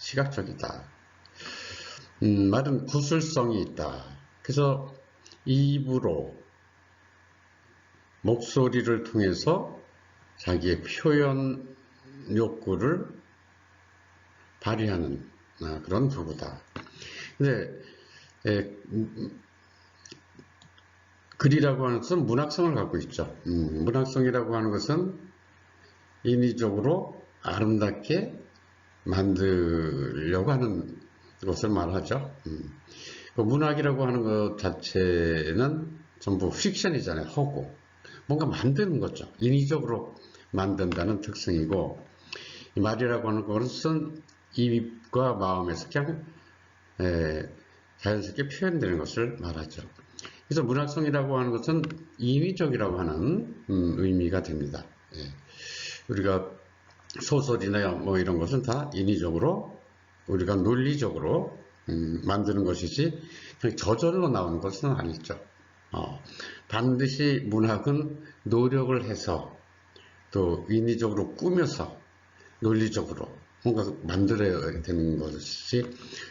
시각적이다. 말은 구술성이 있다. 그래서 입으로 목소리를 통해서 자기의 표현 욕구를 발휘하는 그런 도구다. 근데 글이라고 하는 것은 문학성을 갖고 있죠. 문학성이라고 하는 것은 인위적으로 아름답게 만들려고 하는 것을 말하죠. 그 문학이라고 하는 것 자체는 전부 픽션이잖아요. 허구. 뭔가 만드는 거죠. 인위적으로 만든다는 특성이고, 이 말이라고 하는 것은 입과 마음에서 그냥 자연스럽게 표현되는 것을 말하죠. 그래서 문학성이라고 하는 것은 인위적이라고 하는 의미가 됩니다. 우리가 소설이나 뭐 이런 것은 다 인위적으로 우리가 논리적으로 만드는 것이지 그냥 저절로 나오는 것은 아니죠. 반드시 문학은 노력을 해서 또 인위적으로 꾸며서 논리적으로 뭔가 만들어야 되는 것이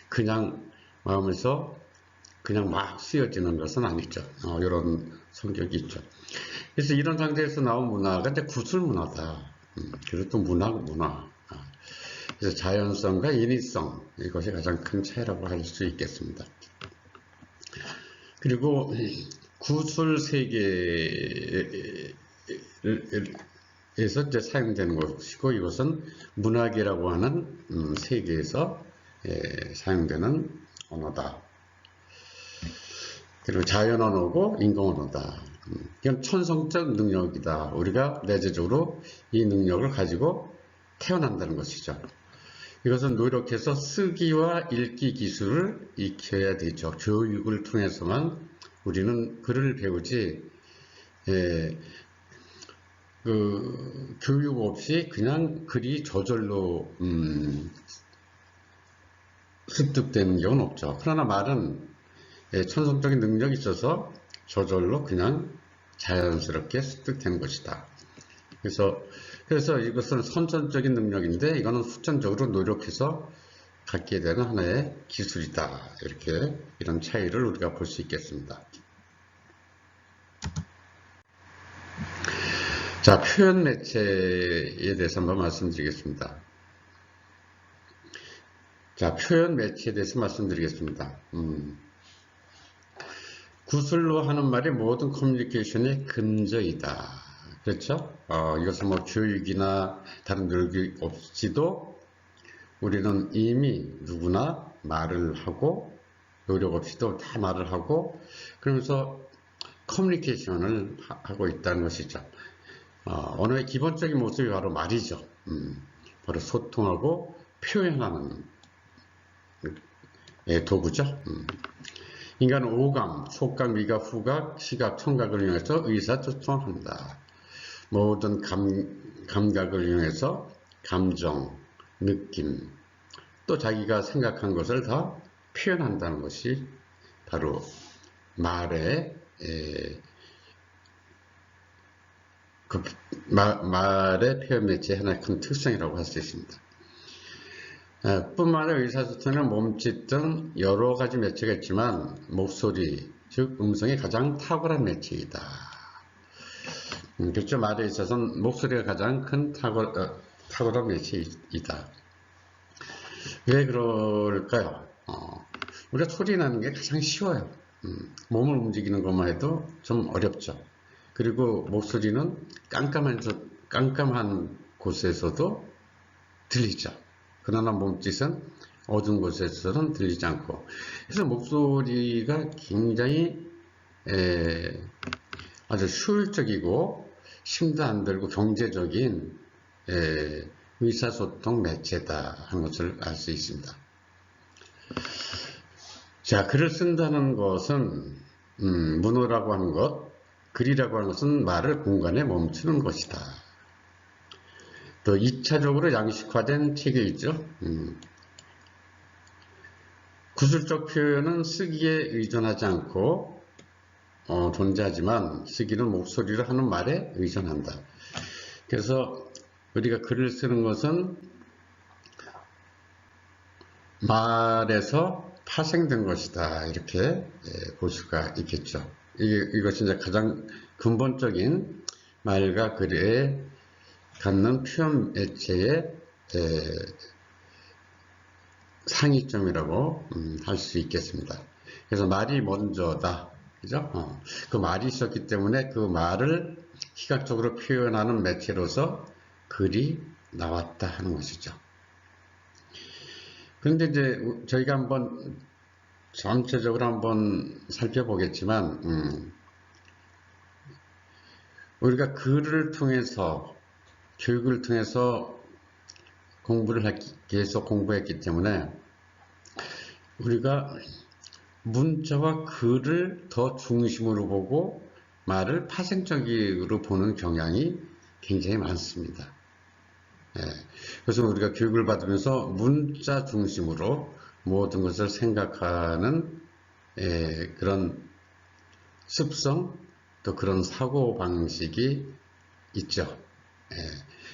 그냥 마음에서 그냥 막 쓰여지는 것은 아니죠. 이런 성격이 있죠. 그래서 이런 상태에서 나온 문화가 이제 구술문화다. 그리고 또 문화. 그래서 자연성과 인위성, 이것이 가장 큰 차이라고 할 수 있겠습니다. 그리고 구술 세계에서 이제 사용되는 것이고, 이것은 문학이라고 하는 세계에서 사용되는 언어다. 그리고 자연 언어고 인공 언어다. 이건 천성적 능력이다. 우리가 내재적으로 이 능력을 가지고 태어난다는 것이죠. 이것은 노력해서 쓰기와 읽기 기술을 익혀야 되죠. 교육을 통해서만 우리는 글을 배우지, 교육 없이 그냥 글이 저절로 습득되는 경우는 없죠. 그러나 말은 천성적인 능력이 있어서 저절로 그냥 자연스럽게 습득되는 것이다. 그래서 이것은 선천적인 능력인데 이거는 후천적으로 노력해서 갖게 되는 하나의 기술이다. 이런 차이를 우리가 볼 수 있겠습니다. 자, 표현 매체에 대해서 한번 말씀드리겠습니다. 자, 표현 매체에 대해서 말씀드리겠습니다. 구술로 하는 말이 모든 커뮤니케이션의 근저이다. 그렇죠? 이것은 뭐 교육이나 다른 노력이 없이도 우리는 이미 누구나 말을 하고 노력 없이도 다 말을 하고 그러면서 커뮤니케이션을 하고 있다는 것이죠. 언어의 기본적인 모습이 바로 말이죠. 바로 소통하고 표현하는 도구죠. 인간은 오감, 촉각, 미각, 후각, 시각, 청각을 이용해서 의사소통한다. 모든 감각을 이용해서 감정, 느낌, 또 자기가 생각한 것을 다 표현한다는 것이 바로 말의 표현 매체의 하나의 큰 특성이라고 할 수 있습니다. 뿐만 아니라 의사소통에는 몸짓 등 여러 가지 매체가 있지만 목소리, 즉 음성이 가장 탁월한 매체이다. 그렇죠. 말에 있어서는 목소리가 가장 큰 탁월한 매체이다. 왜 그럴까요? 우리가 소리 나는 게 가장 쉬워요. 몸을 움직이는 것만 해도 좀 어렵죠. 그리고 목소리는 깜깜한 곳에서도 들리죠. 그러나 몸짓은 어두운 곳에서는 들리지 않고. 그래서 목소리가 굉장히 아주 효율적이고 힘도 안 들고 경제적인 의사소통 매체다 하는 것을 알 수 있습니다. 자, 글을 쓴다는 것은 문어라고 하는 것, 글이라고 하는 것은 말을 공간에 멈추는 것이다. 또 2차적으로 양식화된 체계이죠. 구술적 표현은 쓰기에 의존하지 않고 존재하지만 쓰기는 목소리로 하는 말에 의존한다. 그래서 우리가 글을 쓰는 것은 말에서 파생된 것이다. 이렇게 볼 수가 있겠죠. 이것이 이제 가장 근본적인 말과 글에 갖는 표현 매체의 상이점이라고 할 수 있겠습니다. 그래서 말이 먼저다. 그죠? 그 말이 있었기 때문에 그 말을 시각적으로 표현하는 매체로서 글이 나왔다 하는 것이죠. 그런데 이제 저희가 한번 전체적으로 한번 살펴보겠지만, 우리가 글을 통해서, 교육을 통해서 계속 공부했기 때문에 우리가 문자와 글을 더 중심으로 보고 말을 파생적으로 보는 경향이 굉장히 많습니다. 그래서 우리가 교육을 받으면서 문자 중심으로 모든 것을 생각하는 그런 습성, 또 그런 사고 방식이 있죠.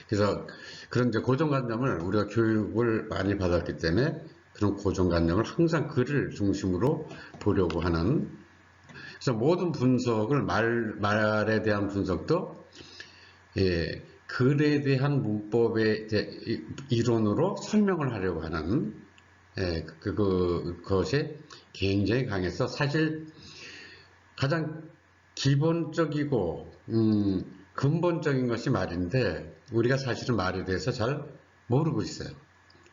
그래서 그런 이제 고정관념을 우리가 교육을 많이 받았기 때문에 그런 고정관념을 항상 글을 중심으로 보려고 하는, 그래서 모든 분석을 말에 대한 분석도 글에 대한 문법의 이론으로 설명을 하려고 하는 그것이 굉장히 강해서 사실 가장 기본적이고 근본적인 것이 말인데 우리가 사실은 말에 대해서 잘 모르고 있어요.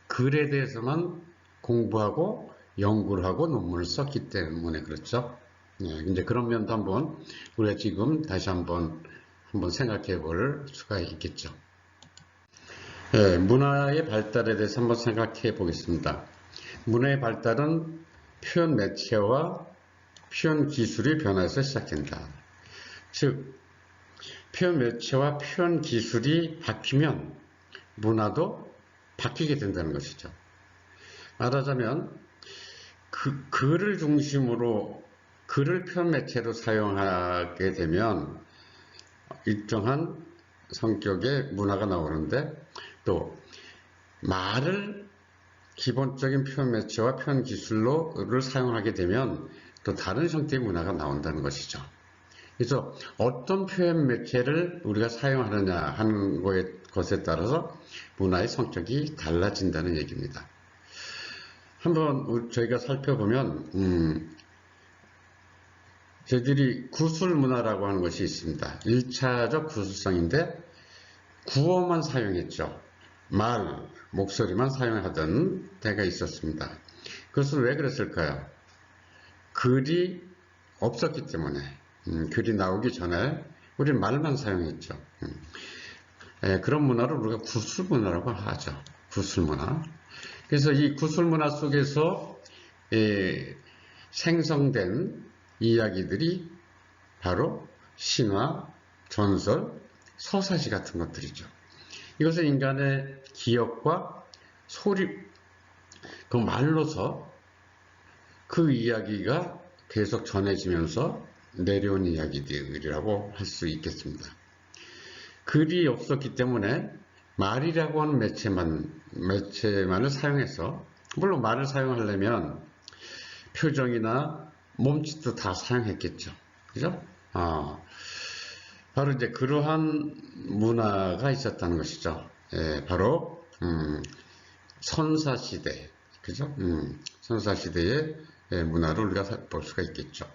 글에 대해서만 공부하고 연구를 하고 논문을 썼기 때문에 그렇죠. 이제 그런 면도 한번 우리가 지금 다시 한번 생각해 볼 수가 있겠죠. 문화의 발달에 대해서 한번 생각해 보겠습니다. 문화의 발달은 표현 매체와 표현 기술이 변화해서 시작된다. 즉, 표현 매체와 표현 기술이 바뀌면 문화도 바뀌게 된다는 것이죠. 말하자면 글을 중심으로 글을 표현 매체로 사용하게 되면 일정한 성격의 문화가 나오는데 또 말을 기본적인 표현 매체와 표현 기술로를 사용하게 되면 또 다른 형태의 문화가 나온다는 것이죠. 그래서 어떤 표현 매체를 우리가 사용하느냐 하는 것에 따라서 문화의 성격이 달라진다는 얘기입니다. 한번 저희가 살펴보면 저희들이 구술 문화라고 하는 것이 있습니다. 1차적 구술성인데 구어만 사용했죠. 말, 목소리만 사용하던 때가 있었습니다. 그것은 왜 그랬을까요? 글이 없었기 때문에 글이 나오기 전에 우리는 말만 사용했죠. 그런 문화를 우리가 구술 문화라고 하죠. 구술 문화. 그래서 이 구술 문화 속에서 생성된 이야기들이 바로 신화, 전설, 서사시 같은 것들이죠. 이것은 인간의 기억과 소리, 그 말로서 그 이야기가 계속 전해지면서 내려온 이야기들이라고 할 수 있겠습니다. 글이 없었기 때문에 말이라고 하는 매체만을 사용해서, 물론 말을 사용하려면 표정이나 몸짓도 다 사용했겠죠. 그죠? 바로 이제 그러한 문화가 있었다는 것이죠. 바로 선사시대, 그죠? 선사시대의 문화를 우리가 볼 수가 있겠죠.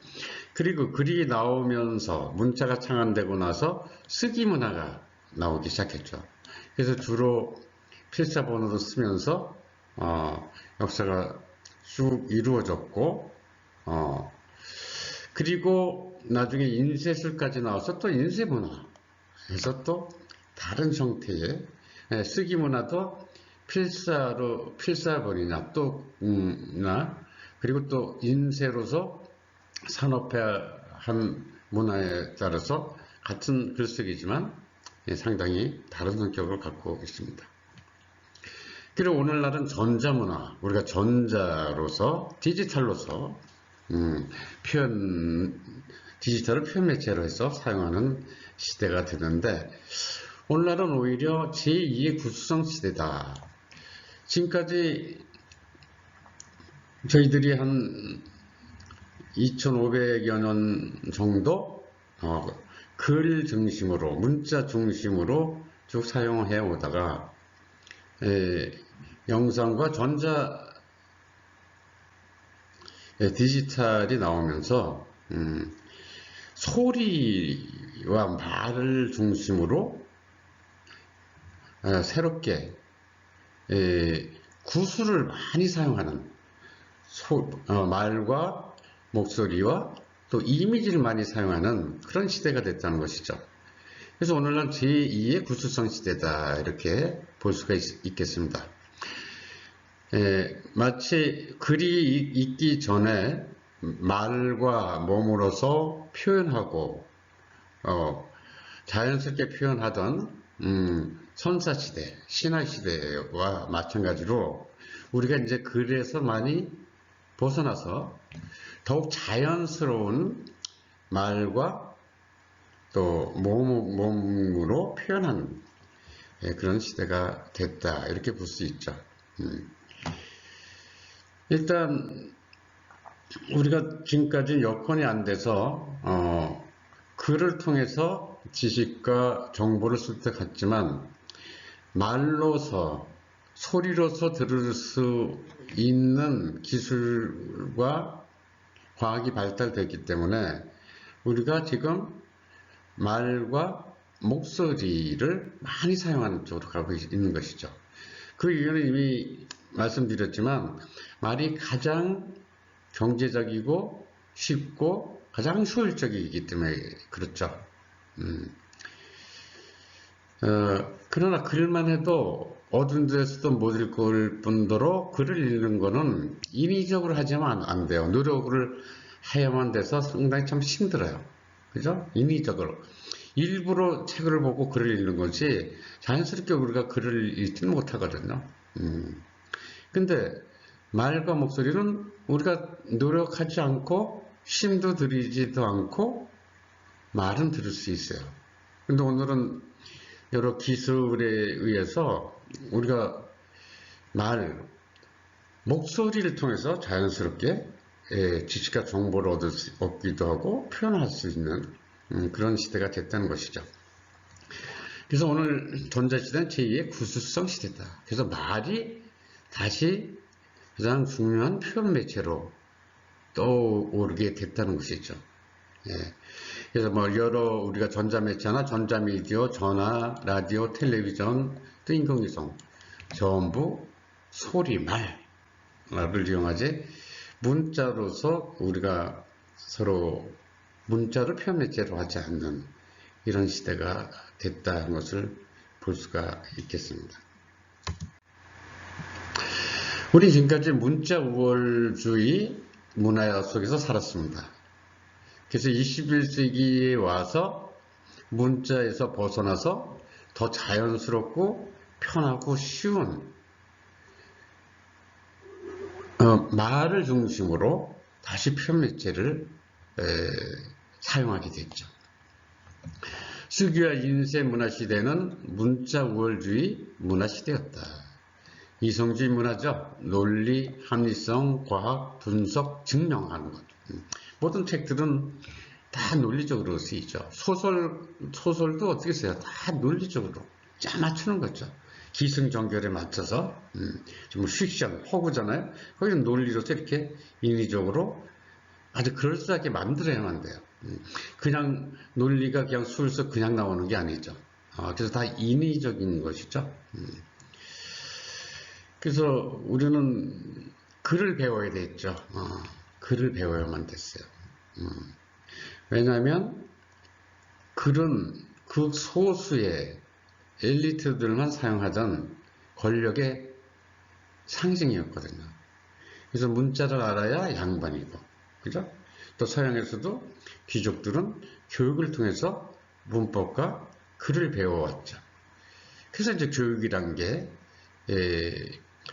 그리고 글이 나오면서 문자가 창안되고 나서 쓰기 문화가 나오기 시작했죠. 그래서 주로 필사본으로 쓰면서 역사가 쭉 이루어졌고, 그리고 나중에 인쇄술까지 나와서 또 인쇄문화, 그래서 또 다른 형태의 쓰기 문화도 필사본이나 그리고 또 인쇄로서 산업화한 문화에 따라서 같은 글쓰기지만 상당히 다른 성격을 갖고 있습니다. 그리고 오늘날은 전자문화, 우리가 전자로서 디지털로서 디지털을 표현 매체로 해서 사용하는 시대가 되는데 오늘날은 오히려 제2의 구수성 시대다. 지금까지 저희들이 한 2500여 년 정도 글 중심으로, 문자 중심으로 쭉 사용해 오다가 영상과 전자 디지털이 나오면서 소리와 말을 중심으로 새롭게 구술을 많이 사용하는 말과 목소리와 또 이미지를 많이 사용하는 그런 시대가 됐다는 것이죠. 그래서 오늘날 제2의 구술성 시대다 이렇게 볼 수가 있겠습니다. 마치 글이 있기 전에 말과 몸으로서 표현하고 자연스럽게 표현하던 선사시대, 신화시대와 마찬가지로 우리가 이제 글에서 많이 벗어나서 더욱 자연스러운 말과 또 몸으로 표현하는 그런 시대가 됐다 이렇게 볼 수 있죠. 일단 우리가 지금까지 여건이 안 돼서 글을 통해서 지식과 정보를 습득했지만 말로서 소리로서 들을 수 있는 기술과 과학이 발달됐기 때문에 우리가 지금 말과 목소리를 많이 사용하는 쪽으로 가고 있는 것이죠. 그 이유는 이미 말씀드렸지만 말이 가장 경제적이고 쉽고 가장 효율적이기 때문에 그렇죠. 그러나 글만 해도 어두운 데서도 못 읽을 뿐더러 글을 읽는 거는 인위적으로 하지만 안 돼요. 노력을 해야만 돼서 상당히 참 힘들어요. 그죠? 인위적으로. 일부러 책을 보고 글을 읽는 것이 자연스럽게 우리가 글을 읽지는 못하거든요. 근데 말과 목소리는 우리가 노력하지 않고 힘도 들이지도 않고 말은 들을 수 있어요. 근데 오늘은 여러 기술에 의해서 우리가 목소리를 통해서 자연스럽게 지식과 정보를 얻기도 하고 표현할 수 있는 그런 시대가 됐다는 것이죠. 그래서 오늘 전자시대는 제2의 구술성 시대다. 그래서 말이 다시 가장 중요한 표현 매체로 떠오르게 됐다는 것이죠. 그래서 우리가 전자매체나 전자미디어, 전화, 라디오, 텔레비전, 또 인공위성 전부 소리, 말을 이용하지 문자로서 우리가 서로 문자를 표현 매체로 하지 않는 이런 시대가 됐다는 것을 볼 수가 있겠습니다. 우리 지금까지 문자 우월주의 문화 속에서 살았습니다. 그래서 21세기에 와서 문자에서 벗어나서 더 자연스럽고 편하고 쉬운 말을 중심으로 다시 표현 매체를 사용하게 됐죠. 수기와 인쇄 문화 시대는 문자 우월주의 문화 시대였다. 이성주의 문화죠. 논리, 합리성, 과학, 분석, 증명하는 것. 모든 책들은 다 논리적으로 쓰이죠. 소설도 어떻게 써요? 다 논리적으로 짜 맞추는 거죠. 기승전결에 맞춰서 좀 픽션, 허구잖아요. 거기는 논리로서 이렇게 인위적으로 아주 그럴싸하게 만들어야만 돼요. 그냥 논리가 그냥 술술 그냥 나오는 게 아니죠. 그래서 다 인위적인 것이죠. 그래서 우리는 글을 배워야 되겠죠. 글을 배워야만 됐어요. 왜냐하면 글은 그 소수의 엘리트들만 사용하던 권력의 상징이었거든요. 그래서 문자를 알아야 양반이고, 그죠? 또 서양에서도 귀족들은 교육을 통해서 문법과 글을 배워왔죠. 그래서 이제 교육이란 게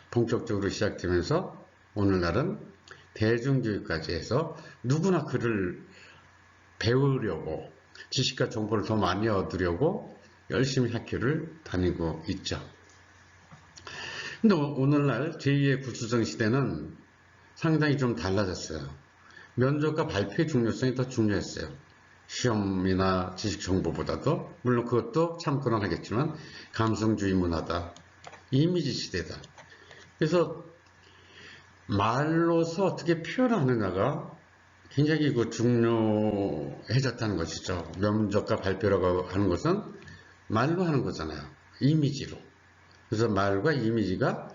본격적으로 시작되면서 오늘날은 대중교육까지 해서 누구나 글을 배우려고 지식과 정보를 더 많이 얻으려고 열심히 학교를 다니고 있죠. 근데 오늘날 제2의 구수정 시대는 상당히 좀 달라졌어요. 면접과 발표의 중요성이 더 중요했어요. 시험이나 지식 정보보다도. 물론 그것도 참고는 하겠지만 감성주의 문화다. 이미지 시대다. 그래서 말로서 어떻게 표현하느냐가 굉장히 중요해졌다는 것이죠. 면접과 발표라고 하는 것은 말로 하는 거잖아요. 이미지로. 그래서 말과 이미지가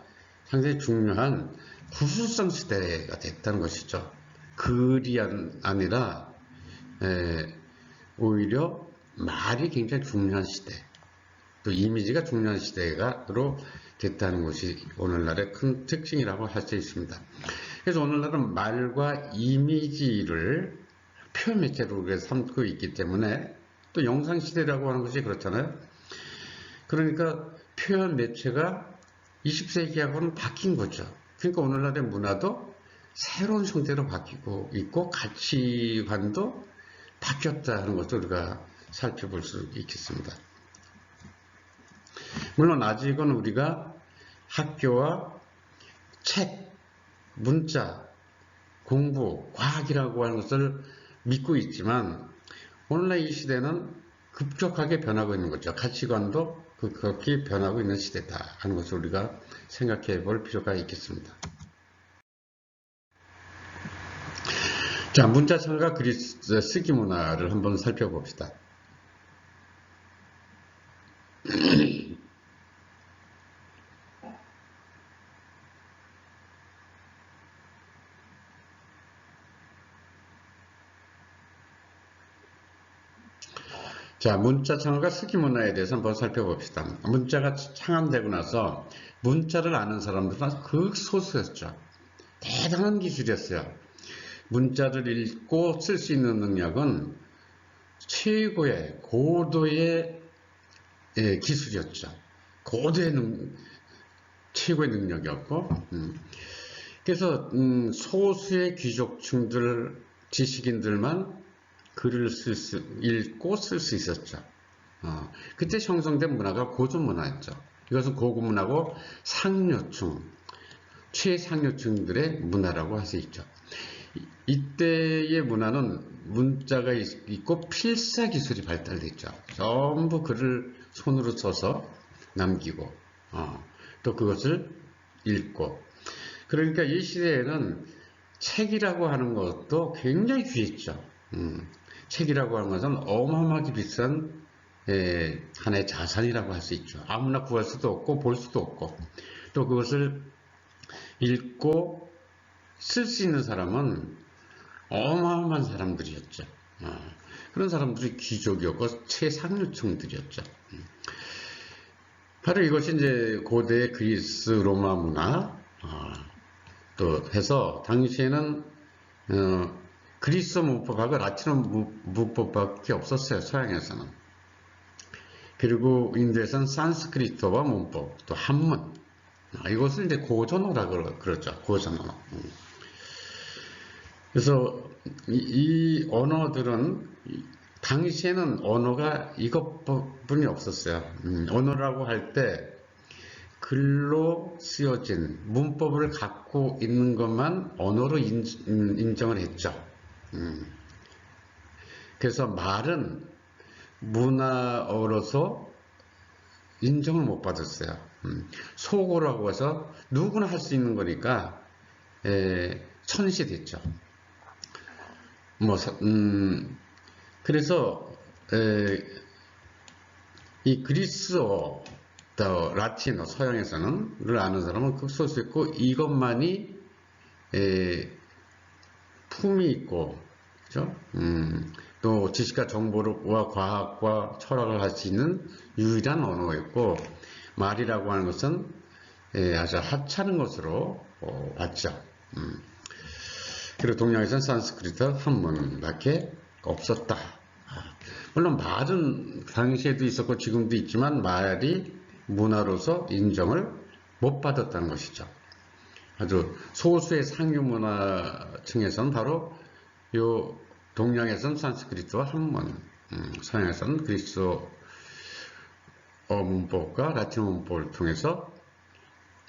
상당히 중요한 구술성 시대가 됐다는 것이죠. 글이 아니라 오히려 말이 굉장히 중요한 시대, 또 이미지가 중요한 시대로 됐다는 것이 오늘날의 큰 특징이라고 할 수 있습니다. 그래서 오늘날은 말과 이미지를 표현 매체로 삼고 있기 때문에, 또 영상 시대라고 하는 것이 그렇잖아요. 그러니까 표현 매체가 20세기하고는 바뀐 거죠. 그러니까 오늘날의 문화도 새로운 형태로 바뀌고 있고 가치관도 바뀌었다 하는 것도 우리가 살펴볼 수 있겠습니다. 물론 아직은 우리가 학교와 책, 문자, 공부, 과학이라고 하는 것을 믿고 있지만 오늘날 이 시대는 급격하게 변하고 있는 거죠. 가치관도 급격히 변하고 있는 시대다 하는 것을 우리가 생각해 볼 필요가 있겠습니다. 자, 문자창과 그리스 쓰기 문화를 한번 살펴봅시다. 자, 문자 창과 쓰기 문화에 대해서 한번 살펴봅시다. 문자가 창안되고 나서 문자를 아는 사람들은 극소수였죠. 대단한 기술이었어요. 문자를 읽고 쓸 수 있는 능력은 최고의 고도의 기술이었죠. 최고의 능력이었고, 그래서 소수의 귀족층들, 지식인들만 글을 읽고 쓸 수 있었죠. 그때 형성된 문화가 고전 문화였죠. 이것은 고급 문화고 상류층, 최상류층들의 문화라고 할 수 있죠. 이때의 문화는 문자가 있고 필사 기술이 발달됐죠. 전부 글을 손으로 써서 남기고 또 그것을 읽고, 그러니까 이 시대에는 책이라고 하는 것도 굉장히 귀했죠. 책이라고 하는 것은 어마어마하게 비싼 하나의 자산이라고 할 수 있죠. 아무나 구할 수도 없고 볼 수도 없고, 또 그것을 읽고 쓸 수 있는 사람은 어마어마한 사람들이었죠. 그런 사람들이 귀족이었고 최상류층들이었죠. 바로 이것이 이제 고대 그리스 로마 문화 또 해서, 당시에는 그리스 문법하고 라틴어 문법밖에 없었어요. 서양에서는. 그리고 인도에서는 산스크리트어와 문법, 또 한문, 이것을 이제 고전어라고 그러죠. 고전어. 그래서 이 언어들은 당시에는 언어가 이것뿐이 없었어요. 언어라고 할 때 글로 쓰여진 문법을 갖고 있는 것만 언어로 인정을 했죠. 그래서 말은 문화어로서 인정을 못 받았어요. 속어라고 해서 누구나 할 수 있는 거니까 천시됐죠. 그래서 이 그리스어, 또 라틴어, 서양에서는 아는 사람은 극소수였고, 이것만이 품이 있고, 그죠? 또 지식과 정보와 과학과 철학을 할 수 있는 유일한 언어였고, 말이라고 하는 것은 아주 하찮은 것으로 봤죠. 그리고 동양에서는 산스크리트 한문밖에 없었다. 물론 말은 당시에도 있었고 지금도 있지만 말이 문화로서 인정을 못 받았다는 것이죠. 아주 소수의 상류 문화층에서는 바로 요 동양에서는 산스크리트와 한문, 서양에서는 그리스어 문법과 라틴어 문법을 통해서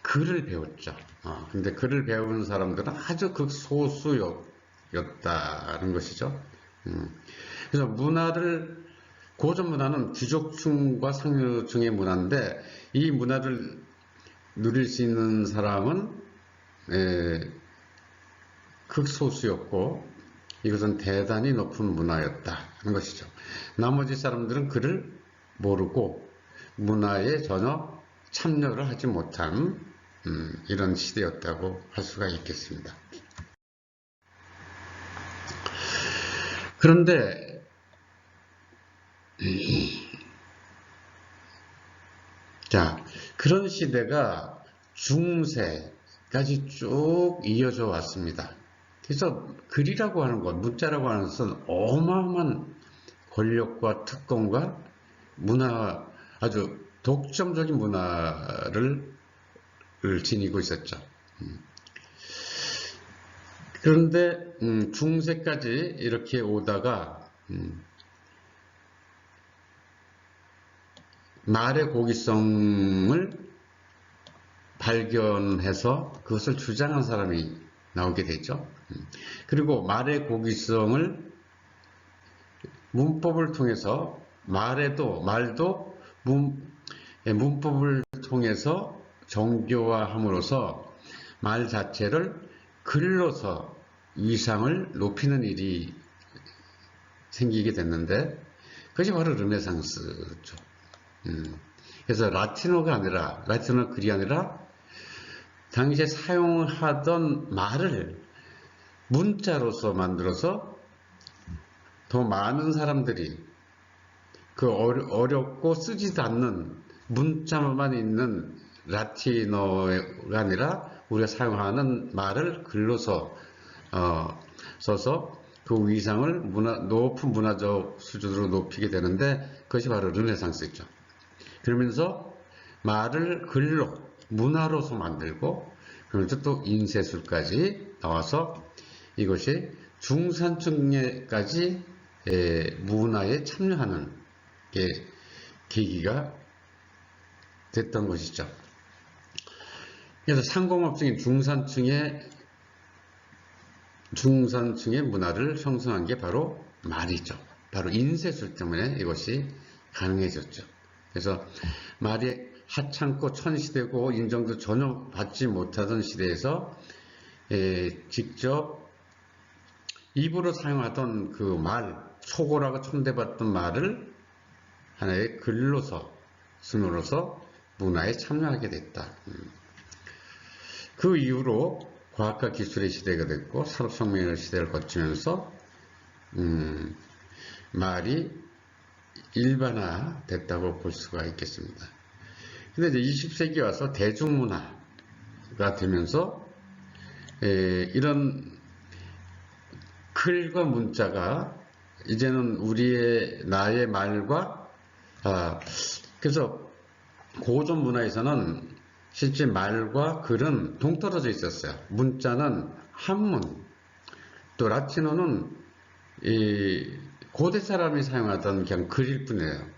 글을 배웠죠. 근데 글을 배우는 사람들은 아주 극소수였다는 것이죠. 그래서 고전 문화는 귀족층과 상류층의 문화인데, 이 문화를 누릴 수 있는 사람은 극소수였고, 이것은 대단히 높은 문화였다는 것이죠. 나머지 사람들은 그를 모르고 문화에 전혀 참여를 하지 못한 이런 시대였다고 할 수가 있겠습니다. 그런데 자, 그런 시대가 중세까지 쭉 이어져 왔습니다. 그래서 글이라고 하는 것, 문자라고 하는 것은 어마어마한 권력과 특권과 아주 독점적인 문화를 지니고 있었죠. 그런데 중세까지 이렇게 오다가 말의 고귀성을 발견해서 그것을 주장한 사람이 나오게 되죠. 그리고 말의 고귀성을 문법을 통해서 말도 문법을 통해서 정교화함으로써 말 자체를 글로서 위상을 높이는 일이 생기게 됐는데, 그것이 바로 르네상스죠. 그래서 라틴어 글이 아니라 당시에 사용하던 말을 문자로서 만들어서 더 많은 사람들이 그 어렵고 쓰지도 않는 문자만 있는 라틴어가 아니라 우리가 사용하는 말을 글로서 써서 그 위상을 높은 문화적 수준으로 높이게 되는데, 그것이 바로 르네상스죠. 그러면서 말을 글로, 문화로서 만들고, 그러면서 또 인쇄술까지 나와서 이것이 중산층에까지 문화에 참여하는 계기가 됐던 것이죠. 그래서 상공업적인 중산층의 문화를 형성한 게 바로 말이죠. 바로 인쇄술 때문에 이것이 가능해졌죠. 그래서 말이 하찮고 천시되고 인정도 전혀 받지 못하던 시대에서 직접 입으로 사용하던 그 말, 초고라고 첨대받던 말을 하나의 글로서 순으로서 문화에 참여하게 됐다. 그 이후로 과학과 기술의 시대가 됐고 산업혁명의 시대를 거치면서 말이 일반화됐다고 볼 수가 있겠습니다. 근데 이제 20세기 와서 대중문화가 되면서 이런 글과 문자가 이제는 나의 말과 그래서 고전 문화에서는 실제 말과 글은 동떨어져 있었어요. 문자는 한문, 또 라틴어는 고대 사람이 사용하던 그냥 글일 뿐이에요.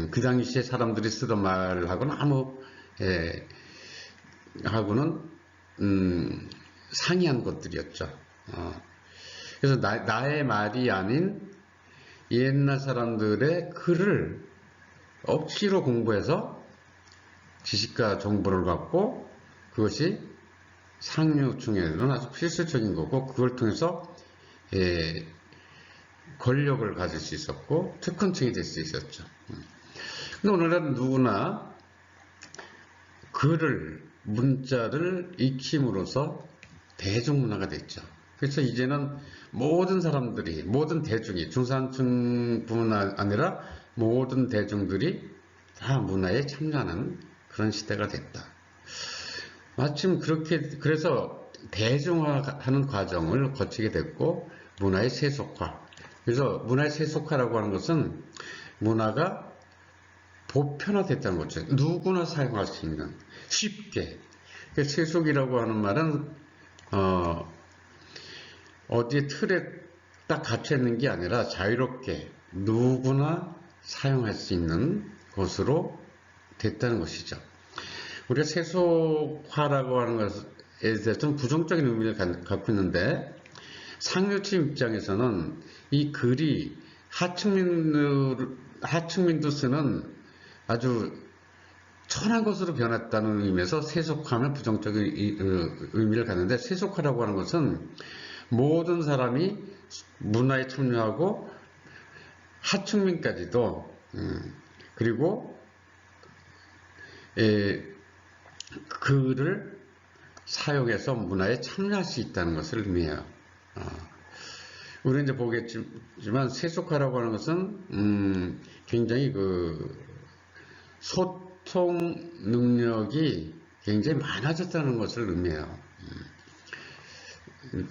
그 당시에 사람들이 쓰던 말하고는 하고는 상이한 것들이었죠. 그래서 나의 말이 아닌 옛날 사람들의 글을 억지로 공부해서 지식과 정보를 갖고, 그것이 상류층에는 아주 필수적인 거고, 그걸 통해서 권력을 가질 수 있었고 특권층이 될 수 있었죠. 근데 오늘날은 누구나 문자를 익힘으로써 대중문화가 됐죠. 그래서 이제는 모든 사람들이, 모든 대중이, 중산층뿐 아니라 모든 대중들이 다 문화에 참여하는 그런 시대가 됐다. 마침 그래서 대중화하는 과정을 거치게 됐고, 문화의 세속화. 그래서 문화의 세속화라고 하는 것은 문화가 보편화됐다는 거죠. 누구나 사용할 수 있는, 쉽게. 세속이라고 하는 말은 어디에 틀에 딱 갇혀 있는 게 아니라 자유롭게 누구나 사용할 수 있는 것으로 됐다는 것이죠. 우리가 세속화라고 하는 것에 대해서 좀 부정적인 의미를 갖고 있는데, 상류층 입장에서는 이 글이 하층민도 쓰는 아주 천한 것으로 변했다는 의미에서 세속화는 부정적인 의미를 갖는데, 세속화라고 하는 것은 모든 사람이 문화에 참여하고 하층민까지도 그리고 글을 사용해서 문화에 참여할 수 있다는 것을 의미해요. 우리는 이제 보겠지만 세속화라고 하는 것은 굉장히 소통 능력이 굉장히 많아졌다는 것을 의미해요.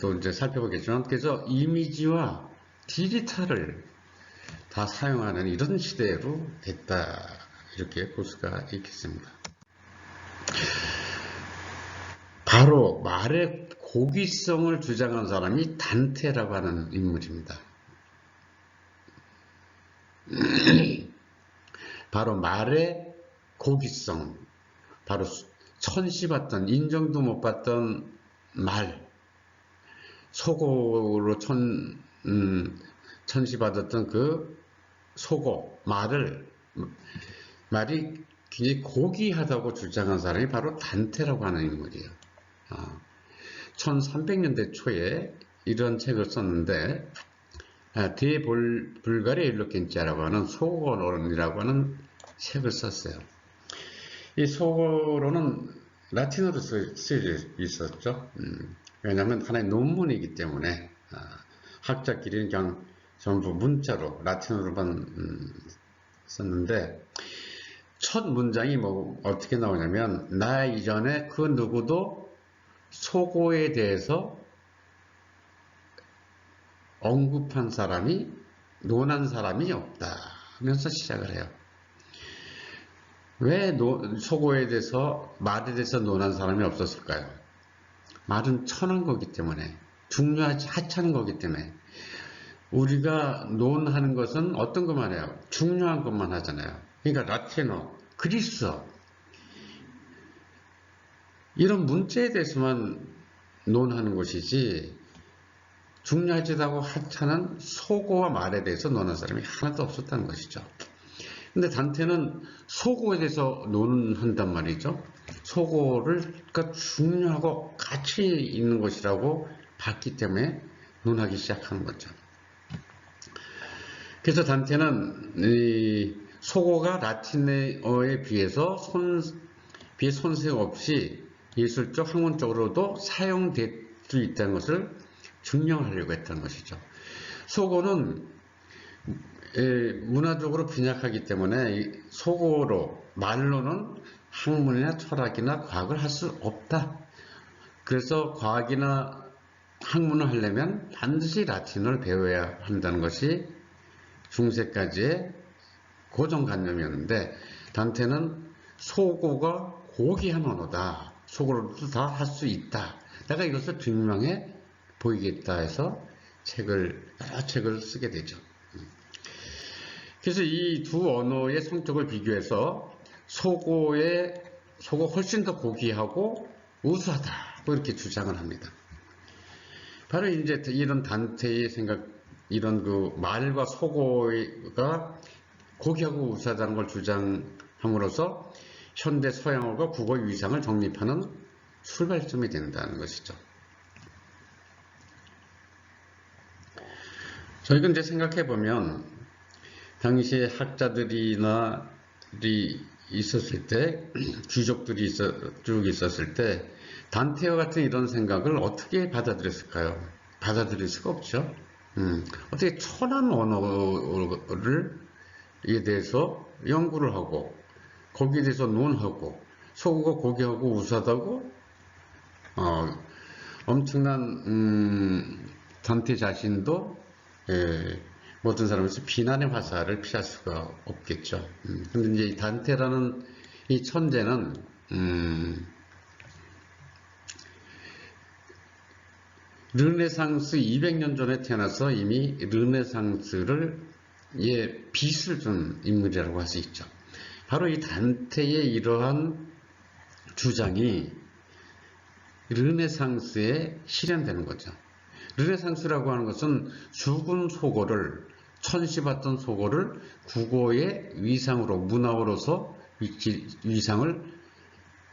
또 이제 살펴보겠지만, 그래서 이미지와 디지털을 다 사용하는 이런 시대로 됐다, 이렇게 볼 수가 있겠습니다. 바로 말의 고귀성을 주장한 사람이 단테라고 하는 인물입니다. 바로 말의 고귀성, 바로 천시받던, 인정도 못 받던 말, 소고로 천시받았던 그 소고, 말이 굉장히 고귀하다고 주장한 사람이 바로 단테라고 하는 인물이에요. 1300년대 초에 이런 책을 썼는데, 데 불가리아 일로켄치아라고 하는 소고론이라고 하는 책을 썼어요. 이 소고론은 라틴어로 쓰여 있었죠. 왜냐하면 하나의 논문이기 때문에 학자끼리는 그냥 전부 문자로 라틴어로만 썼는데, 첫 문장이 어떻게 나오냐면, 나 이전에 그 누구도 소고에 대해서 언급한 사람이, 논한 사람이 없다 하면서 시작을 해요. 왜 소고에 대해서, 말에 대해서 논한 사람이 없었을까요? 말은 천한 거기 때문에, 중요하지 하찮은 거기 때문에. 우리가 논하는 것은 어떤 것만 해요? 중요한 것만 하잖아요. 그러니까 라틴어, 그리스어, 이런 문자에 대해서만 논하는 것이지, 중요하지도 않고 하찮은 소고와 말에 대해서 논한 사람이 하나도 없었다는 것이죠. 근데 단테는 소고에 대해서 논한단 말이죠. 소고가 중요하고 가치 있는 것이라고 봤기 때문에 논하기 시작한 거죠. 그래서 단테는 이 소고가 라틴어에 비해서 손색 없이 예술적, 학문적으로도 사용될 수 있다는 것을 증명하려고 했던 것이죠. 소고는 문화적으로 빈약하기 때문에 소고로, 말로는 학문이나 철학이나 과학을 할 수 없다. 그래서 과학이나 학문을 하려면 반드시 라틴어를 배워야 한다는 것이 중세까지의 고정관념이었는데, 단테는 소고가 고귀한 언어다, 소고로도 다 할 수 있다, 내가 이것을 증명해 보이겠다 해서 여러 책을 쓰게 되죠. 그래서 이 두 언어의 성격을 비교해서 소고 훨씬 더 고귀하고 우수하다, 이렇게 주장을 합니다. 바로 이제 이런 단테의 생각, 이런 말과 소고가 고귀하고 우수하다는 걸 주장함으로써 현대 서양어가 국어 위상을 정립하는 출발점이 된다는 것이죠. 저희가 이제 생각해 보면, 당시에 학자들이 있었을 때, 귀족들이 쭉 있었을 때, 단테와 같은 이런 생각을 어떻게 받아들였을까요? 받아들일 수가 없죠. 어떻게 천한 언어에 대해서 연구를 하고, 거기에 대해서 논하고, 소고가 고귀하고 우수하다고 엄청난 단테 자신도 모든 사람에서 비난의 화살을 피할 수가 없겠죠. 근데 이제 이 단테라는 이 천재는 르네상스 200년 전에 태어나서 이미 르네상스를 빛을 준 인물이라고 할 수 있죠. 바로 이 단테의 이러한 주장이 르네상스에 실현되는 거죠. 르네상스라고 하는 것은 죽은 속어를, 천시받던 속어를 국어의 위상으로, 문화어로서 위상을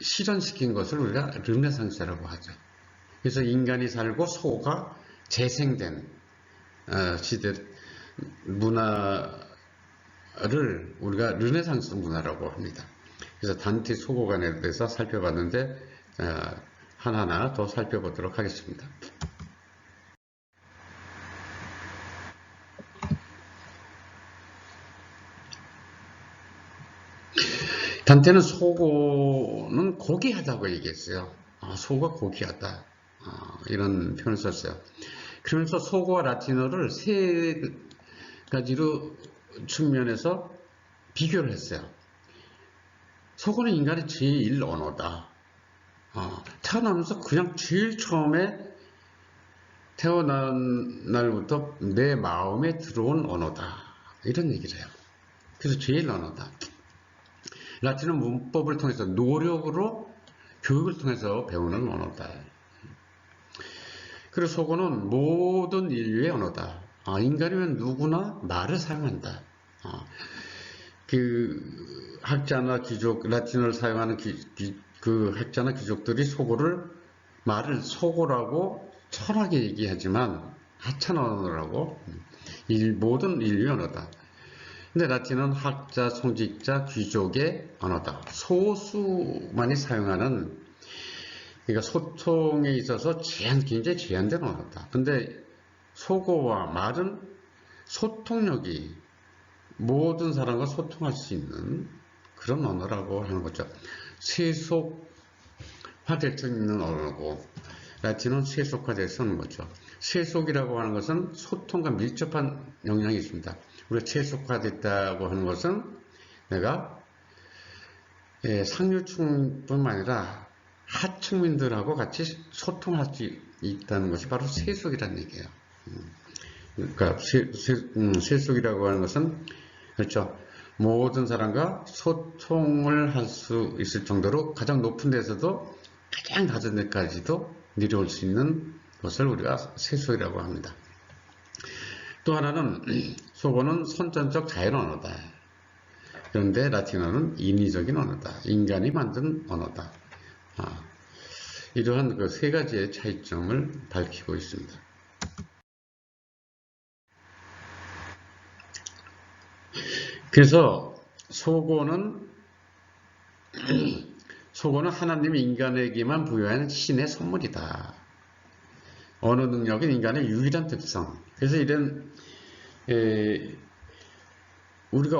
실현시킨 것을 우리가 르네상스라고 하죠. 그래서 인간이 살고 소가 재생된 시대 문화를 우리가 르네상스 문화라고 합니다. 그래서 단테 소고관에 대해서 살펴봤는데 하나하나 더 살펴보도록 하겠습니다. 단테는 소고는 고귀하다고 얘기했어요. 소가 고귀하다. 이런 표현을 썼어요. 그러면서 소고와 라틴어를 세 가지로 측면에서 비교를 했어요. 소고는 인간의 제일 언어다. 태어나면서 그냥 제일 처음에 태어난 날부터 내 마음에 들어온 언어다. 이런 얘기를 해요. 그래서 제일 언어다. 라틴은 문법을 통해서 노력으로 교육을 통해서 배우는 언어다. 그리고 소고는 모든 인류의 언어다. 인간이면 누구나 말을 사용한다. 그 학자나 귀족, 라틴어를 사용하는 그 학자나 귀족들이 말을 소고라고 천하게 얘기하지만 하찮은 언어라고 모든 인류의 언어다. 근데 라틴은 학자, 성직자, 귀족의 언어다. 소수만이 사용하는, 그러니까 소통에 있어서 굉장히 제한된 언어다. 근데 소고와 말은 소통력이 모든 사람과 소통할 수 있는 그런 언어라고 하는 거죠. 세속화될 수 있는 언어고, 라틴은 세속화될 수 있는 거죠. 세속이라고 하는 것은 소통과 밀접한 영향이 있습니다. 우리가 세속화됐다고 하는 것은 내가 상류층뿐만 아니라 하층민들하고 같이 소통할 수 있다는 것이 바로 세속이라는 얘기예요. 그러니까 세속이라고 하는 것은 그렇죠. 모든 사람과 소통을 할 수 있을 정도로 가장 높은 데서도 가장 낮은 데까지도 내려올 수 있는 것을 우리가 세속이라고 합니다. 또 하나는 소고는 선천적 자연 언어다. 그런데 라틴어는 인위적인 언어다. 인간이 만든 언어다. 이러한 그 세 가지의 차이점을 밝히고 있습니다. 그래서 소고는 하나님이 인간에게만 부여한 신의 선물이다. 언어 능력은 인간의 유일한 특성. 그래서 이런 우리가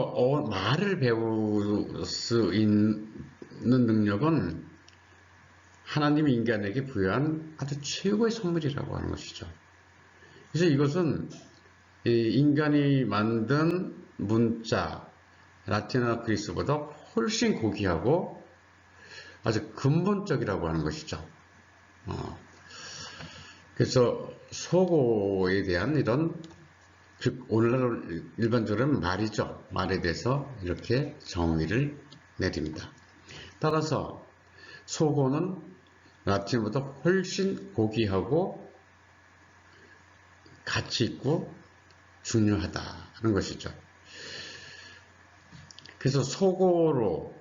말을 배울 수 있는 능력은 하나님이 인간에게 부여한 아주 최고의 선물이라고 하는 것이죠. 그래서 이것은 인간이 만든 문자, 라틴어 그리스보다 훨씬 고귀하고 아주 근본적이라고 하는 것이죠. 그래서 소고에 대한 이런, 즉 오늘날 일반적으로는 말이죠. 말에 대해서 이렇게 정의를 내립니다. 따라서 소고는 라틴보다 훨씬 고귀하고 가치 있고 중요하다는 것이죠. 그래서 소고로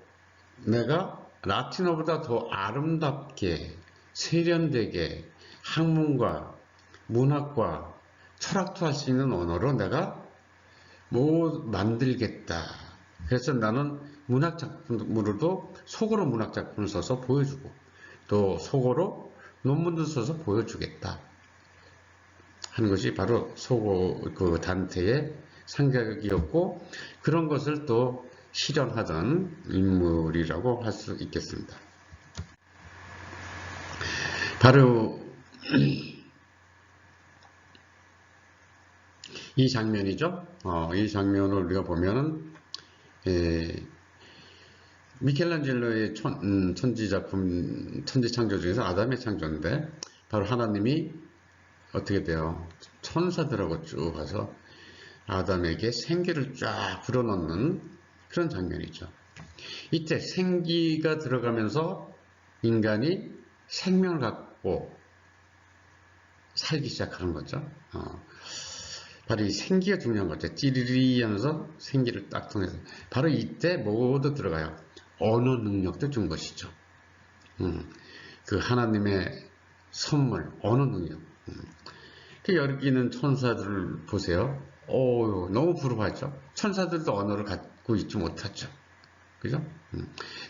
내가 라틴어보다 더 아름답게 세련되게 학문과 문학과 철학도 할 수 있는 언어로 내가 만들겠다. 그래서 나는 문학작품으로도 속어로 문학작품을 써서 보여주고 또 속어로 논문도 써서 보여주겠다 하는 것이 바로 그 단테의 생각이었고, 그런 것을 또 실현하던 인물이라고 할 수 있겠습니다. 바로 이 장면이죠. 이 장면을 우리가 보면은 미켈란젤로의 천지작품, 천지창조 중에서 아담의 창조인데, 바로 하나님이 어떻게 돼요? 천사들하고 쭉 가서 아담에게 생기를 쫙 불어넣는 그런 장면이죠. 이때 생기가 들어가면서 인간이 생명을 갖고 살기 시작하는 거죠. 바로 이 생기가 중요한 거죠. 찌리리 하면서 생기를 딱 통해서. 바로 이때 모두 들어가요. 언어 능력도 준 것이죠. 그 하나님의 선물, 언어 능력. 그 여기 있는 천사들을 보세요. 너무 부러워하죠. 천사들도 언어를 갖고 있지 못하죠. 그죠?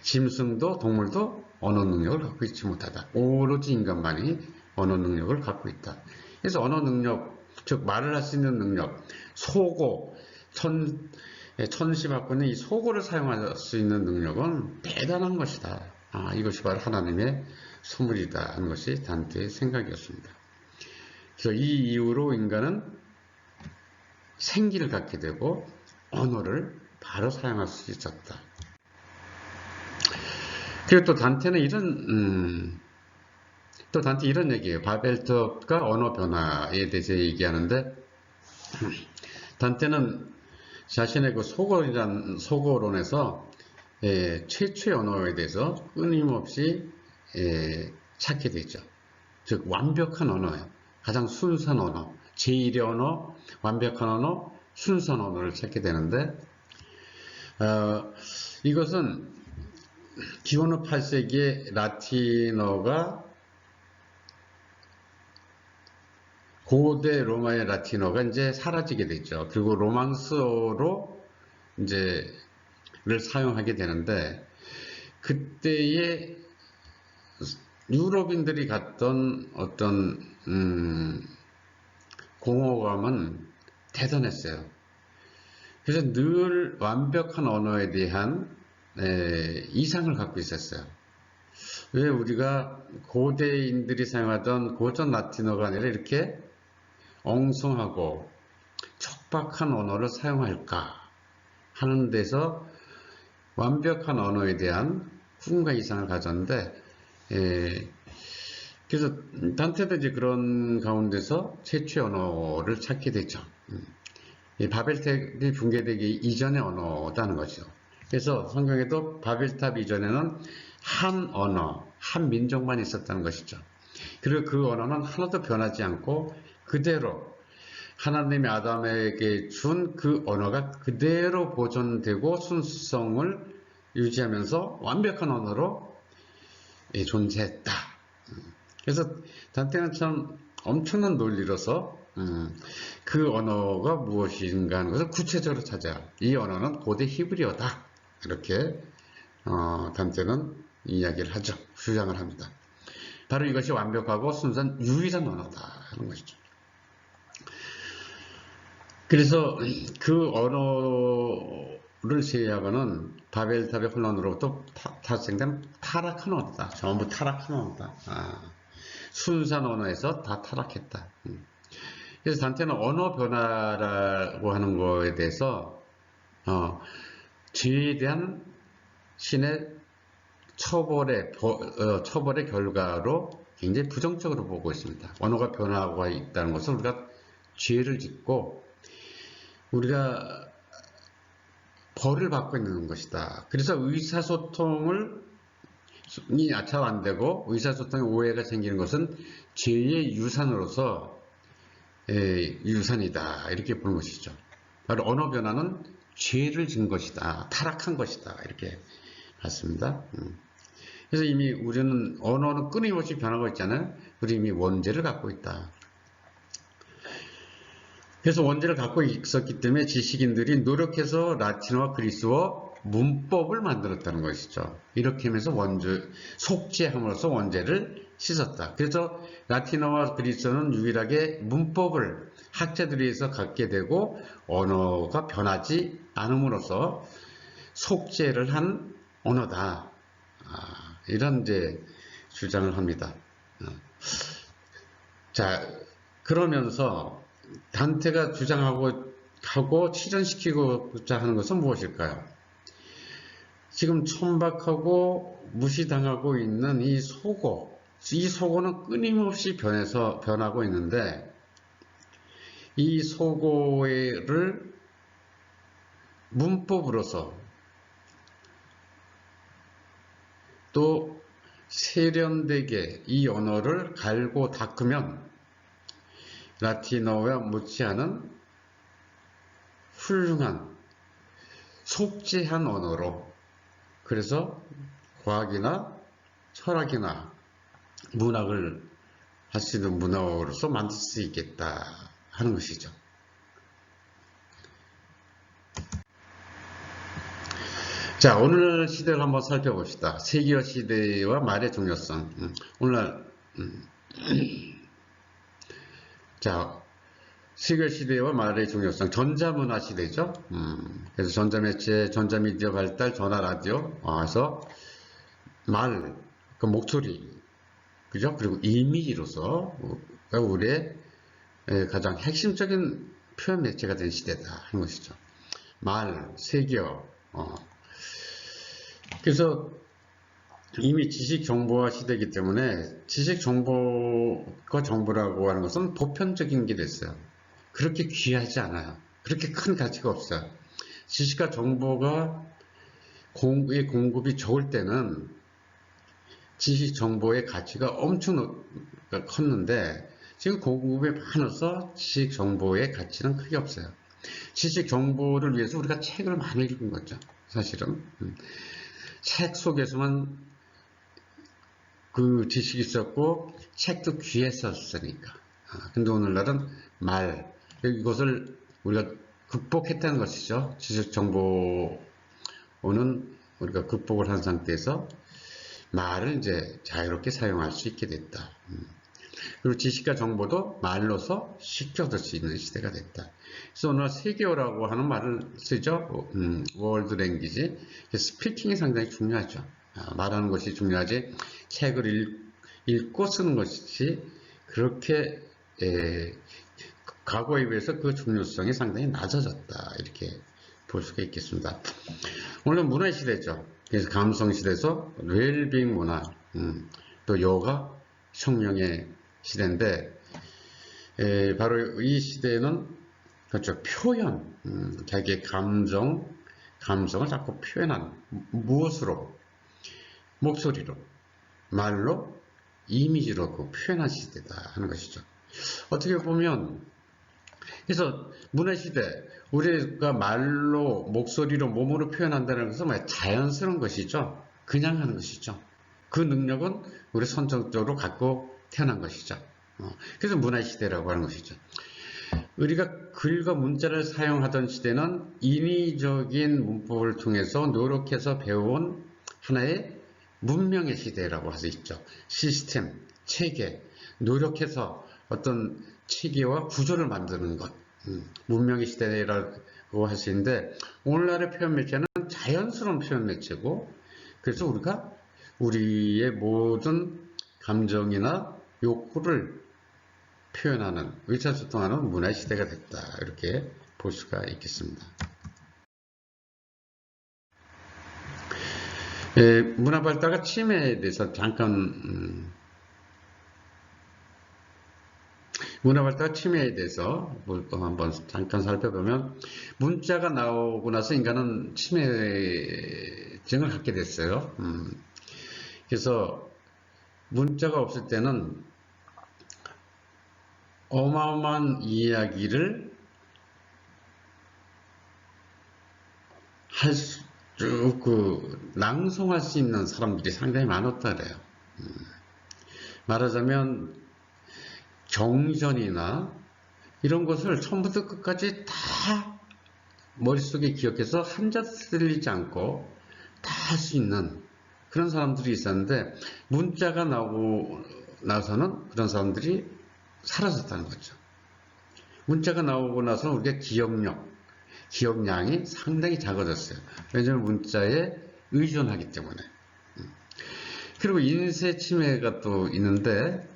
짐승도 동물도 언어 능력을 갖고 있지 못하다. 오로지 인간만이 언어 능력을 갖고 있다. 그래서 언어 능력, 즉 말을 할 수 있는 능력, 소고, 천시 받고 있는 이 소고를 사용할 수 있는 능력은 대단한 것이다. 이것이 바로 하나님의 선물이다 하는 것이 단테의 생각이었습니다. 그래서 이 이후로 인간은 생기를 갖게 되고 언어를 바로 사용할 수 있었다. 그리고 또 단테는 이런 얘기예요. 바벨탑과 언어 변화에 대해서 얘기하는데, 단테는 자신의 그 소고론에서 최초의 언어에 대해서 끊임없이 찾게 되죠. 즉 완벽한 언어예요. 가장 순수한 언어, 제1의 언어, 완벽한 언어, 순수한 언어를 찾게 되는데, 이것은 기원후 8세기에 라틴어가 고대 로마의 라틴어가 이제 사라지게 됐죠. 그리고 로망스어로 를 사용하게 되는데, 그때의 유럽인들이 갖던 어떤 공허감은 대단했어요. 그래서 늘 완벽한 언어에 대한 이상을 갖고 있었어요. 왜 우리가 고대인들이 사용하던 고전 라틴어가 아니라 이렇게 엉성하고 척박한 언어를 사용할까 하는 데서 완벽한 언어에 대한 꿈과 이상을 가졌는데, 그래서 단테도 이제 그런 가운데서 최초의 언어를 찾게 되죠. 바벨탑이 붕괴되기 이전의 언어다는 거죠. 그래서 성경에도 바벨탑 이전에는 한 언어, 한 민족만 있었다는 것이죠. 그리고 그 언어는 하나도 변하지 않고 그대로 하나님이 아담에게 준 그 언어가 그대로 보존되고 순수성을 유지하면서 완벽한 언어로 존재했다. 그래서 단테는 참 엄청난 논리로서 그 언어가 무엇인가 하는 것을 구체적으로 찾아요. 이 언어는 고대 히브리어다. 이렇게 단테는 이야기를 하죠. 주장을 합니다. 바로 이것이 완벽하고 순수한 유일한 언어다 하는 것이죠. 그래서 그 언어를 제외하고는 바벨탑의 혼란으로부터 탄생된 타락한 언어다. 전부 타락한 언어다. 순수한 언어에서 다 타락했다. 그래서 단테는 언어 변화라고 하는 거에 대해서 죄에 대한 신의 처벌의 결과로 굉장히 부정적으로 보고 있습니다. 언어가 변화하고 있다는 것은 우리가 죄를 짓고 우리가 벌을 받고 있는 것이다. 그래서 의사소통이 잘 안 되고 의사소통에 오해가 생기는 것은 죄의 유산으로서 유산이다. 이렇게 보는 것이죠. 바로 언어 변화는 죄를 진 것이다. 타락한 것이다. 이렇게 봤습니다. 그래서 이미 우리는 언어는 끊임없이 변하고 있잖아요. 우리 이미 원죄를 갖고 있다. 그래서 원죄를 갖고 있었기 때문에 지식인들이 노력해서 라틴어와 그리스어 문법을 만들었다는 것이죠. 이렇게 하면서 속죄함으로써 원죄를 씻었다. 그래서 라틴어와 그리스어는 유일하게 문법을 학자들에 의해서 갖게 되고 언어가 변하지 않음으로써 속죄를 한 언어다. 이런 주장을 합니다. 자, 그러면서 단테가 주장하고 실현시키고자 하는 것은 무엇일까요? 지금 천박하고 무시당하고 있는 이 소고는 끊임없이 변하고 있는데, 이 소고를 문법으로서 또 세련되게 이 언어를 갈고 닦으면 라틴어와 못지않은 훌륭한 속죄한 언어로, 그래서 과학이나 철학이나 문학을 할 수 있는 문어로서 만들 수 있겠다 하는 것이죠. 자, 오늘 시대를 한번 살펴봅시다. 세계화 시대와 말의 중요성. 오늘날 자, 세계화 시대와 말의 중요성. 전자문화 시대죠. 그래서 전자매체, 전자미디어 발달, 전화 라디오, 그래서 말, 그 목소리, 그죠? 그리고 이미지로서 우리의 가장 핵심적인 표현 매체가 된 시대다 하는 것이죠. 말, 세계어. 그래서 이미 지식 정보화 시대이기 때문에 지식 정보가 정보라고 하는 것은 보편적인 게 됐어요. 그렇게 귀하지 않아요. 그렇게 큰 가치가 없어요. 지식과 정보가 공급이 적을 때는 지식 정보의 가치가 엄청 컸는데, 지금 공급이 많아서 지식 정보의 가치는 크게 없어요. 지식 정보를 위해서 우리가 책을 많이 읽은 거죠. 사실은 책 속에서만 그 지식이 있었고 책도 귀했었으니까. 근데 오늘날은 말, 이것을 우리가 극복했다는 것이죠. 지식 정보는 우리가 극복을 한 상태에서 말을 이제 자유롭게 사용할 수 있게 됐다. 그리고 지식과 정보도 말로서 쉽게 얻을 수 있는 시대가 됐다. 그래서 오늘 세계어라고 하는 말을 쓰죠. 월드 랭귀지. 스피킹이 상당히 중요하죠. 말하는 것이 중요하지, 책을 읽고 쓰는 것이 그렇게 과거에 비해서 그 중요성이 상당히 낮아졌다, 이렇게 볼 수가 있겠습니다. 오늘은 문화 시대죠. 그래서 감성 시대에서 웰빙 문화, 또 요가, 혁명의 시대인데, 바로 이 시대에는 그렇죠, 표현, 자기의 감성을 자꾸 표현하는, 무엇으로? 목소리로, 말로, 이미지로 그 표현한 시대다 하는 것이죠. 어떻게 보면, 그래서 문화시대, 우리가 말로, 목소리로, 몸으로 표현한다는 것은 자연스러운 것이죠. 그냥 하는 것이죠. 그 능력은 우리 선정적으로 갖고 태어난 것이죠. 그래서 문화시대라고 하는 것이죠. 우리가 글과 문자를 사용하던 시대는 인위적인 문법을 통해서 노력해서 배운 하나의 문명의 시대라고 할 수 있죠. 시스템, 체계, 노력해서 어떤 체계와 구조를 만드는 것, 문명의 시대라고 할 수 있는데, 오늘날의 표현 매체는 자연스러운 표현 매체고, 그래서 우리가 우리의 모든 감정이나 욕구를 표현하는, 의사소통하는 문화의 시대가 됐다, 이렇게 볼 수가 있겠습니다. 문화 발달과 침해에 대해서 잠깐, 문화 발달과 침해에 대해서 한번 잠깐 살펴보면, 문자가 나오고 나서 인간은 침해증을 갖게 됐어요. 그래서 문자가 없을 때는 어마어마한 이야기를 낭송할 수 있는 사람들이 상당히 많았다 그래요. 말하자면 경전이나 이런 것을 처음부터 끝까지 다 머릿속에 기억해서 한자도 틀리지 않고 다 할 수 있는 그런 사람들이 있었는데, 문자가 나오고 나서는 그런 사람들이 사라졌다는 거죠. 문자가 나오고 나서 우리가 기억량이 상당히 작아졌어요. 왜냐하면 문자에 의존하기 때문에. 그리고 인쇄 침해가 또 있는데,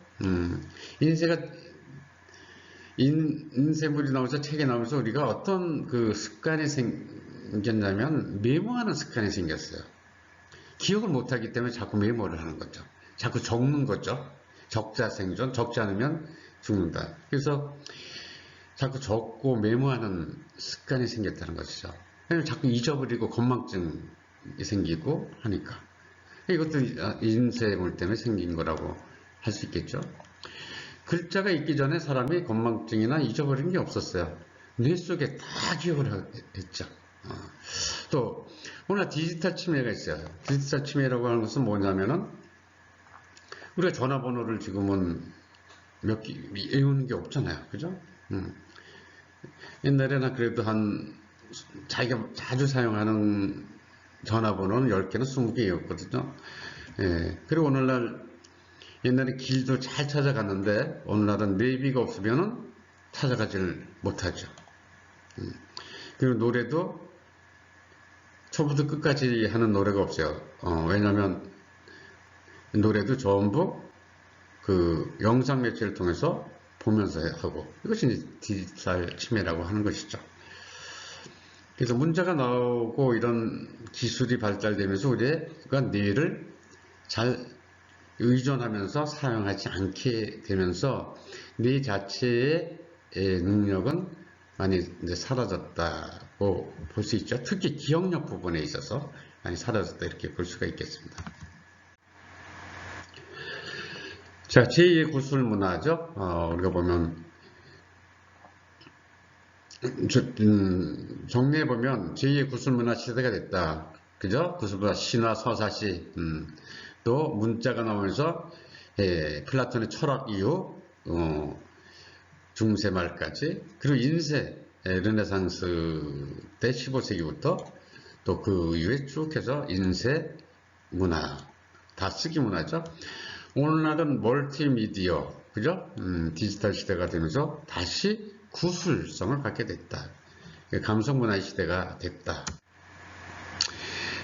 인쇄물이 나오면서, 책에 나오면서 우리가 어떤 그 습관이 생겼냐면, 메모하는 습관이 생겼어요. 기억을 못하기 때문에 자꾸 메모를 하는 거죠. 자꾸 적는 거죠. 적자 생존, 적지 않으면 죽는다. 그래서 자꾸 적고 메모하는 습관이 생겼다는 것이죠. 왜냐면 자꾸 잊어버리고 건망증이 생기고 하니까. 이것도 인쇄물 때문에 생긴 거라고 할 수 있겠죠. 글자가 있기 전에 사람이 건망증이나 잊어버린 게 없었어요. 뇌 속에 다 기억을 했죠. 또 오늘 디지털 치매가 있어요. 디지털 치매라고 하는 것은 뭐냐면은 우리가 전화번호를 지금은 외우는 게 없잖아요. 그죠? 옛날에는 그래도 자기가 자주 사용하는 전화번호는 10개는 20개였거든요. 예, 그리고 오늘날 옛날에 길도 잘 찾아갔는데 오늘날은 내비가 없으면은 찾아가질 못하죠. 그리고 노래도 처음부터 끝까지 하는 노래가 없어요. 왜냐면 노래도 전부 그 영상 매체를 통해서 보면서 하고, 이것이 디지털 치매라고 하는 것이죠. 그래서 문제가 나오고 이런 기술이 발달되면서 우리가 뇌를 잘 의존하면서 사용하지 않게 되면서 뇌 자체의 능력은 많이 이제 사라졌다고 볼 수 있죠. 특히 기억력 부분에 있어서 많이 사라졌다 이렇게 볼 수가 있겠습니다. 자, 제2의 구술 문화죠. 우리가 보면 정리해 보면 제2의 구술 문화 시대가 됐다. 그죠? 구술문화, 신화, 서사시, 또 문자가 나오면서 플라톤의 철학 이후 중세 말까지, 그리고 인쇄, 르네상스 때 15세기부터 또 그 이후에 쭉 해서 인쇄 문화, 다쓰기 문화죠. 오늘날은 멀티미디어, 그죠? 디지털 시대가 되면서 다시 구술성을 갖게 됐다. 감성 문화의 시대가 됐다.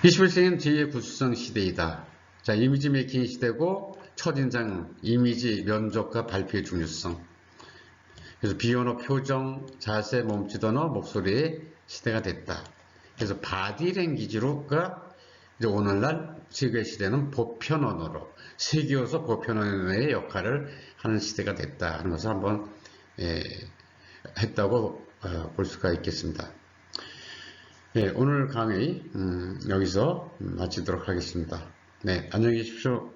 21세기는 제2의 구술성 시대이다. 자, 이미지 메이킹 시대고 첫인상, 이미지, 면접과 발표의 중요성. 그래서 비언어, 표정, 자세, 몸짓 언어, 목소리의 시대가 됐다. 그래서 바디랭귀지로가 이제 오늘날 세계 시대는 보편 언어로 세계어서 보편 언어의 역할을 하는 시대가 됐다 하는 것을 한번 했다고 볼 수가 있겠습니다. 네, 오늘 강의 여기서 마치도록 하겠습니다. 네, 안녕히 계십시오.